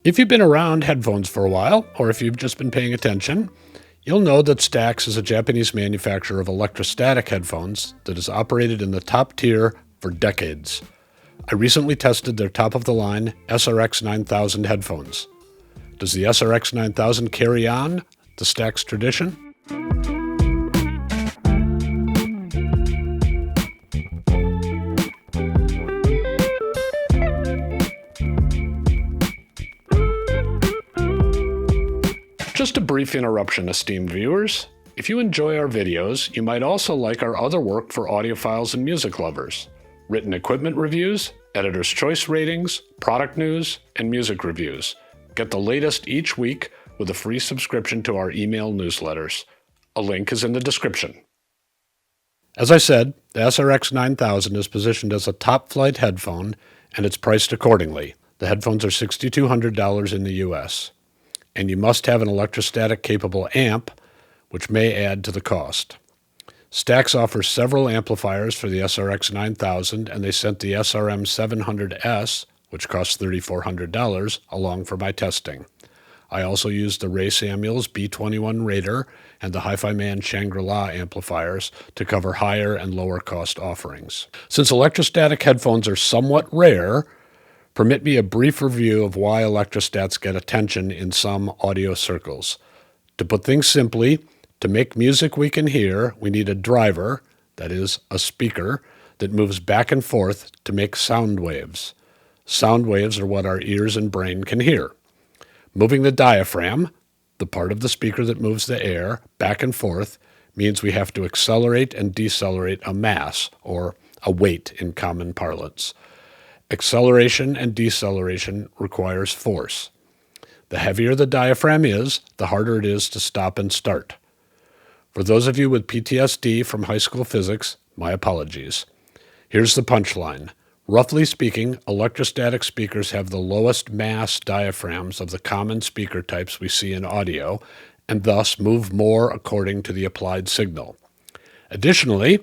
If you've been around headphones for a while, or if you've just been paying attention, you'll know that Stax is a Japanese manufacturer of electrostatic headphones that has operated in the top tier for decades. I recently tested their top-of-the-line SR-X9000 headphones. Does the SR-X9000 carry on the Stax tradition? Just a brief interruption, esteemed viewers. If you enjoy our videos, you might also like our other work for audiophiles and music lovers: written equipment reviews, editor's choice ratings, product news, and music reviews. Get the latest each week with a free subscription to our email newsletters. A link is in the description. As I said, the SR-X9000 is positioned as a top-flight headphone, and it's priced accordingly. The headphones are $6,200 in the US. And you must have an electrostatic-capable amp, which may add to the cost. Stax offers several amplifiers for the SR-X9000, and they sent the SRM700S, which costs $3,400, along for my testing. I also used the Ray Samuels B21 Raider and the Hi-Fi Man Shangri-La amplifiers to cover higher and lower cost offerings. Since electrostatic headphones are somewhat rare, permit me a brief review of why electrostats get attention in some audio circles. To put things simply, to make music we can hear, we need a driver, that is, a speaker, that moves back and forth to make sound waves. Sound waves are what our ears and brain can hear. Moving the diaphragm, the part of the speaker that moves the air, back and forth, means we have to accelerate and decelerate a mass, or a weight in common parlance. Acceleration and deceleration requires force. The heavier the diaphragm is, the harder it is to stop and start. For those of you with PTSD from high school physics, my apologies. Here's the punchline. Roughly speaking, electrostatic speakers have the lowest mass diaphragms of the common speaker types we see in audio, and thus move more according to the applied signal. Additionally,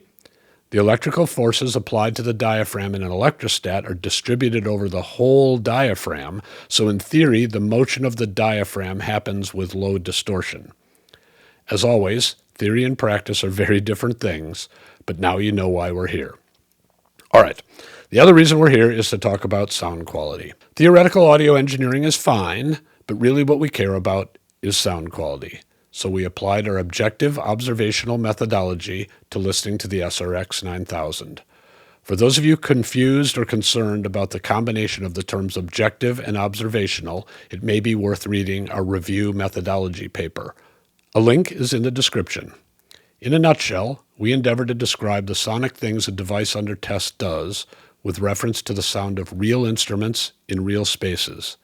the electrical forces applied to the diaphragm in an electrostat are distributed over the whole diaphragm, so in theory, the motion of the diaphragm happens with low distortion. As always, theory and practice are very different things, but now you know why we're here. All right, the other reason we're here is to talk about sound quality. Theoretical audio engineering is fine, but really what we care about is sound quality. So we applied our objective observational methodology to listening to the SR-X9000. For those of you confused or concerned about the combination of the terms objective and observational, it may be worth reading our review methodology paper. A link is in the description. In a nutshell, we endeavor to describe the sonic things a device under test does with reference to the sound of real instruments in real spaces.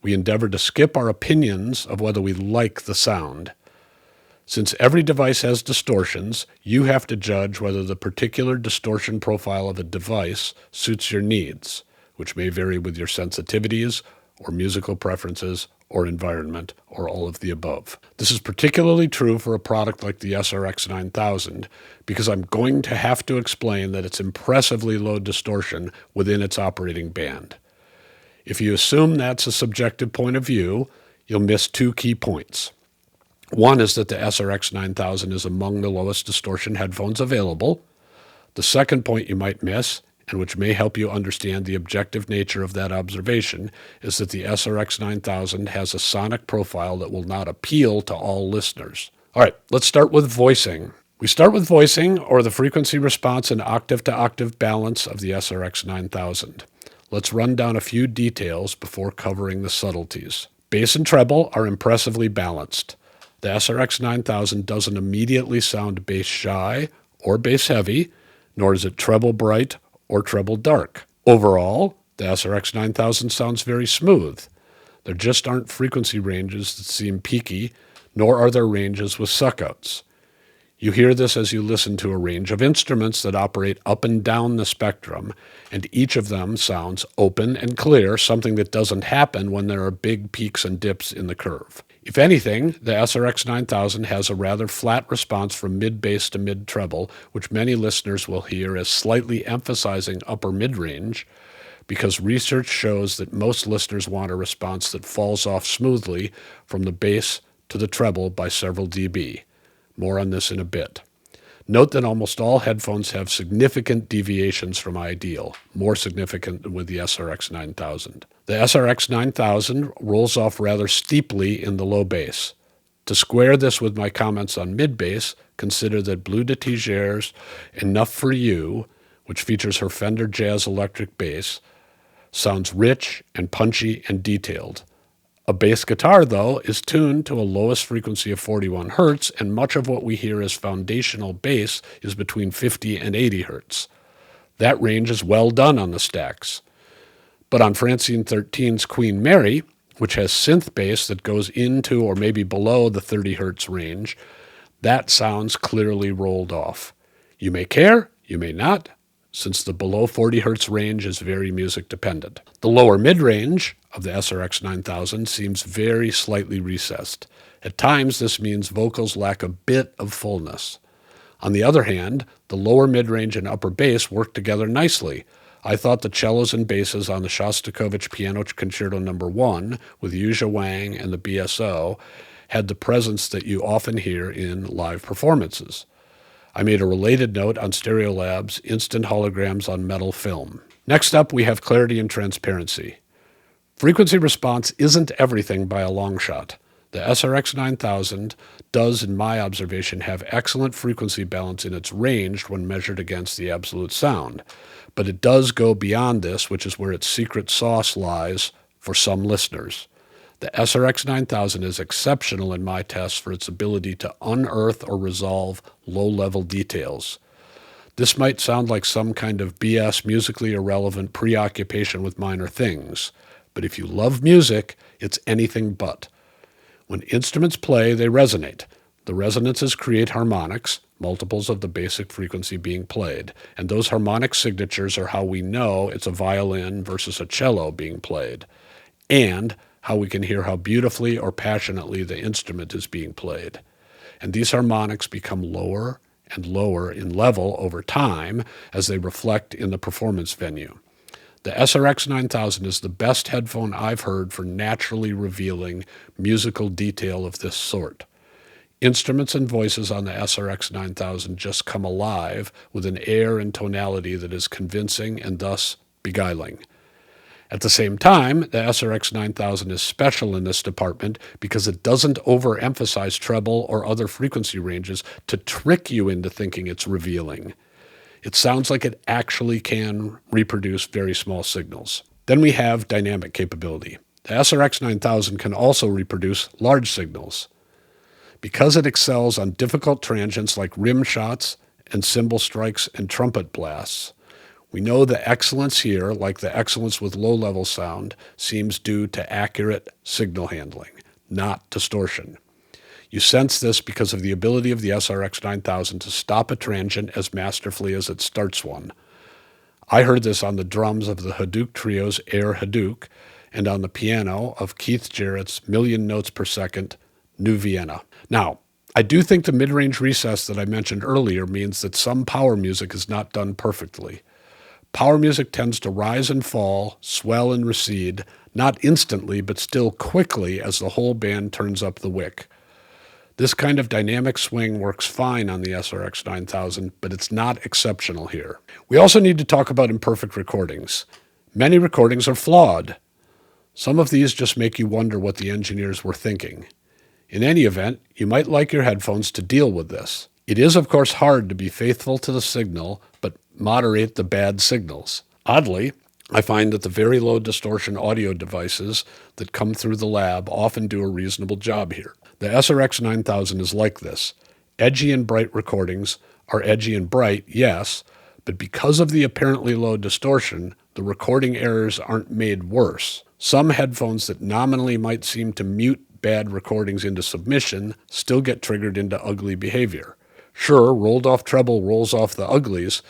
We endeavor to skip our opinions of whether we like the sound. Since every device has distortions, you have to judge whether the particular distortion profile of a device suits your needs, which may vary with your sensitivities or musical preferences or environment or all of the above. This is particularly true for a product like the SR-X9000 because I'm going to have to explain that it's impressively low distortion within its operating band. If you assume that's a subjective point of view, you'll miss two key points. One is that the SR-X9000 is among the lowest distortion headphones available. The second point you might miss, and which may help you understand the objective nature of that observation, is that the SR-X9000 has a sonic profile that will not appeal to all listeners. All right, let's start with voicing. We start with voicing, or the frequency response and octave-to-octave balance of the SR-X9000. Let's run down a few details before covering the subtleties. Bass and treble are impressively balanced. The SR-X9000 doesn't immediately sound bass shy or bass heavy, nor is it treble bright or treble dark. Overall, the SR-X9000 sounds very smooth. There just aren't frequency ranges that seem peaky, nor are there ranges with suckouts. You hear this as you listen to a range of instruments that operate up and down the spectrum, and each of them sounds open and clear, something that doesn't happen when there are big peaks and dips in the curve. If anything, the SR-X9000 has a rather flat response from mid-bass to mid-treble, which many listeners will hear as slightly emphasizing upper mid-range, because research shows that most listeners want a response that falls off smoothly from the bass to the treble by several dB. More on this in a bit. Note that almost all headphones have significant deviations from ideal, more significant than with the SR-X9000. The SR-X9000 rolls off rather steeply in the low bass. To square this with my comments on mid-bass, consider that Blue de Tiger's Enough for You, which features her Fender Jazz electric bass, sounds rich and punchy and detailed. A bass guitar, though, is tuned to a lowest frequency of 41 Hz, and much of what we hear as foundational bass is between 50 and 80 Hz. That range is well done on the Stax. But on Francine 13's Queen Mary, which has synth bass that goes into or maybe below the 30 Hz range, that sounds clearly rolled off. You may care, you may not, since the below 40 Hz range is very music dependent. The lower mid-range of the SR-X9000 seems very slightly recessed. At times, this means vocals lack a bit of fullness. On the other hand, the lower mid-range and upper bass work together nicely. I thought the cellos and basses on the Shostakovich Piano Concerto No. 1 with Yuzha Wang and the BSO had the presence that you often hear in live performances. I made a related note on Stereolab's instant holograms on metal film. Next up, we have clarity and transparency. Frequency response isn't everything by a long shot. The SR-X9000 does, in my observation, have excellent frequency balance in its range when measured against the absolute sound. But it does go beyond this, which is where its secret sauce lies for some listeners. The SR-X9000 is exceptional in my tests for its ability to unearth or resolve low-level details. This might sound like some kind of BS musically irrelevant preoccupation with minor things, but if you love music, it's anything but. When instruments play, they resonate. The resonances create harmonics, multiples of the basic frequency being played, and those harmonic signatures are how we know it's a violin versus a cello being played, and how we can hear how beautifully or passionately the instrument is being played. And these harmonics become lower and lower in level over time as they reflect in the performance venue. The SR-X9000 is the best headphone I've heard for naturally revealing musical detail of this sort. Instruments and voices on the SR-X9000 just come alive with an air and tonality that is convincing and thus beguiling. At the same time, the SR-X9000 is special in this department because it doesn't overemphasize treble or other frequency ranges to trick you into thinking it's revealing. It sounds like it actually can reproduce very small signals. Then we have dynamic capability. The SR-X9000 can also reproduce large signals. Because it excels on difficult transients like rim shots and cymbal strikes and trumpet blasts, we know the excellence here, like the excellence with low-level sound, seems due to accurate signal handling, not distortion. You sense this because of the ability of the SR-X9000 to stop a transient as masterfully as it starts one. I heard this on the drums of the Hadouk Trio's Air Hadouk and on the piano of Keith Jarrett's million notes per second New Vienna. Now, I do think the mid-range recess that I mentioned earlier means that some power music is not done perfectly. Power music tends to rise and fall, swell and recede, not instantly, but still quickly as the whole band turns up the wick. This kind of dynamic swing works fine on the SR-X9000, but it's not exceptional here. We also need to talk about imperfect recordings. Many recordings are flawed. Some of these just make you wonder what the engineers were thinking. In any event, you might like your headphones to deal with this. It is, of course, hard to be faithful to the signal, but moderate the bad signals. Oddly, I find that the very low distortion audio devices that come through the lab often do a reasonable job here. The SR-X9000 is like this. Edgy and bright recordings are edgy and bright, yes, but because of the apparently low distortion, the recording errors aren't made worse. Some headphones that nominally might seem to mute bad recordings into submission still get triggered into ugly behavior. Sure, rolled off treble rolls off the uglies,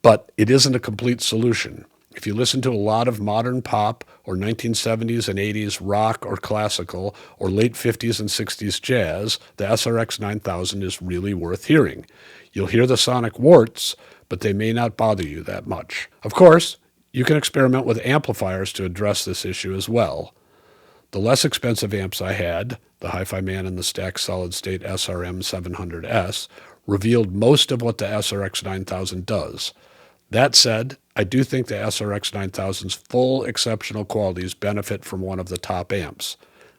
but it isn't a complete solution. If you listen to a lot of modern pop or 1970s and 80s rock or classical or late 50s and 60s jazz, the SR-X9000 is really worth hearing. You'll hear the sonic warts, but they may not bother you that much. Of course, You can experiment with amplifiers to address this issue as well. The less expensive amps I had, the Hi-Fi Man and the Stax solid-state SRM700S, revealed most of what the SR-X9000 does. That said, I do think the SR-X9000's full exceptional qualities benefit from one of the top amps.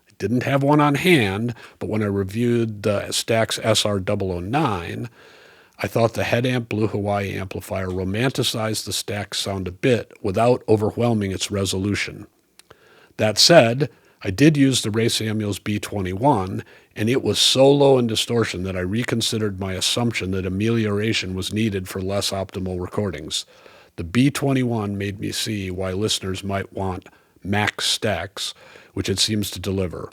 I didn't have one on hand, but when I reviewed the Stax SR-009, I thought the headamp Blue Hawaii amplifier romanticized the Stax sound a bit without overwhelming its resolution. That said, I did use the Ray Samuels B21, and it was so low in distortion that I reconsidered my assumption that amelioration was needed for less optimal recordings. The B21 made me see why listeners might want max Stax, which it seems to deliver.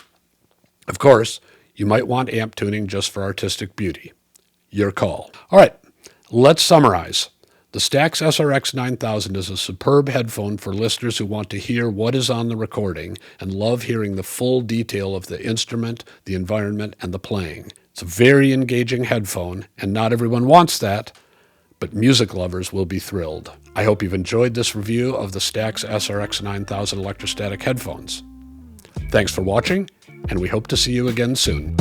Of course, you might want amp tuning just for artistic beauty. Your call. All right, let's summarize. The Stax SR-X9000 is a superb headphone for listeners who want to hear what is on the recording and love hearing the full detail of the instrument, the environment, and the playing. It's a very engaging headphone, and not everyone wants that, but music lovers will be thrilled. I hope you've enjoyed this review of the Stax SR-X9000 electrostatic headphones. Thanks for watching, and we hope to see you again soon.